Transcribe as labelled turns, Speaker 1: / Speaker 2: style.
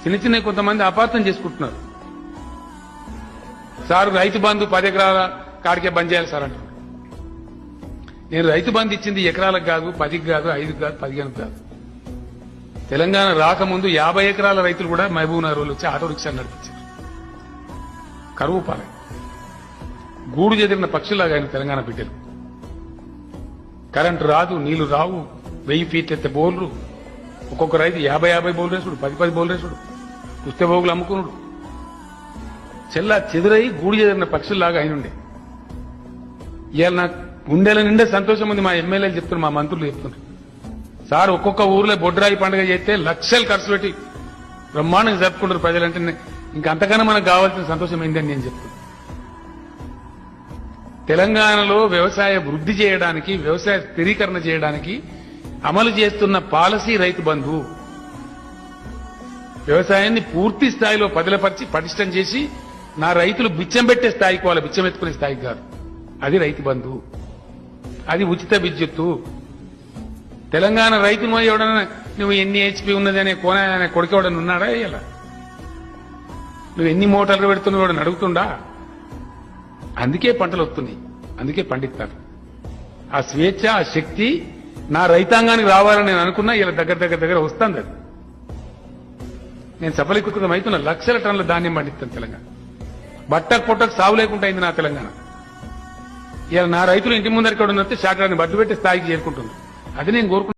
Speaker 1: చిన్న చిన్న కొంతమంది అపార్థం చేసుకుంటున్నారు. సార్ రైతు బంధు 10 ఎకరాల కాడికే బంద్ చేయాలి సార్ అంటున్నారు. నేను రైతు బంధు ఇచ్చింది ఎకరాలకు కాదు, 10కి కాదు, 5కి కాదు, 15కి కాదు. తెలంగాణ రాకముందు 50 ఎకరాల రైతులు కూడా మహబూబ్నగర్ వాళ్ళు వచ్చి ఆటో రిక్షాలు నడిపించారు. కరువు పాలై గూడు చెదిరిన పక్షులాగా ఆయన తెలంగాణ బిడ్డలు. కరెంటు రాదు, నీళ్లు రావు, 1000 ఫీట్ ఎత్తే బోర్లు, ఒక్కొక్క రైతు 50 బోర్లు వేసుడు, 10 బోర్లు వేసుడు, కుస్తే బోగులు అమ్ముకున్నాడు. చెల్లా చెదురై గూడు చెదిరిన పక్షుల్లాగా అయినుండే. ఇవాళ నాకు గుండెల నిండే సంతోషం ఉంది. మా ఎమ్మెల్యేలు చెప్తున్నారు, మా మంత్రులు చెప్తున్నారు, సార్ ఒక్కొక్క ఊర్లో బొడ్రాయి పండుగ చేస్తే లక్షలు ఖర్చు పెట్టి బ్రహ్మాండంగా జరుపుకుంటారు ప్రజలంటే, ఇంకంతకన్నా మనకు కావాల్సిన సంతోషం ఏంటని నేను చెప్తున్నాను. తెలంగాణలో వ్యవసాయ వృద్ధి చేయడానికి, వ్యవసాయ స్థిరీకరణ చేయడానికి అమలు చేస్తున్న పాలసీ రైతు బంధు. వ్యవసాయాన్ని పూర్తి స్థాయిలో పదిలపరిచి పటిష్టం చేసి నా రైతులు బిచ్చం పెట్టే స్థాయికి, వాళ్ళ బిచ్చం ఎత్తుకునే స్థాయికి కాదు. అది రైతు బంధు, అది ఉచిత విద్యుత్తు. తెలంగాణ రైతును ఎవడన్నా నువ్వు ఎన్ని హెచ్పి ఉన్నది అనే కొడుకెవడని ఉన్నాడా? ఇలా నువ్వు ఎన్ని మోటార్లు పెడుతున్నావు ఎవడని అడుగుతుండా? అందుకే పంటలు వస్తున్నాయి, అందుకే పండిస్తారు. ఆ స్వేచ్ఛ, ఆ శక్తి నా రైతాంగానికి రావాలని నేను అనుకున్నా. ఇలా దగ్గర వస్తుంది. అది నేను సఫలీకృతం అవుతున్నా. లక్షల టన్నుల ధాన్యం పండిస్తాను తెలంగాణ. బట్టకు పొట్టకు సాగు లేకుండా అయింది నా తెలంగాణ. ఇలా నా రైతులు ఇంటి ముందరికి ఉన్నట్టు శాఖని బట్టు పెట్టే స్థాయికి చేరుకుంటున్నారు. అది నేను కోరుకుంటున్నాను.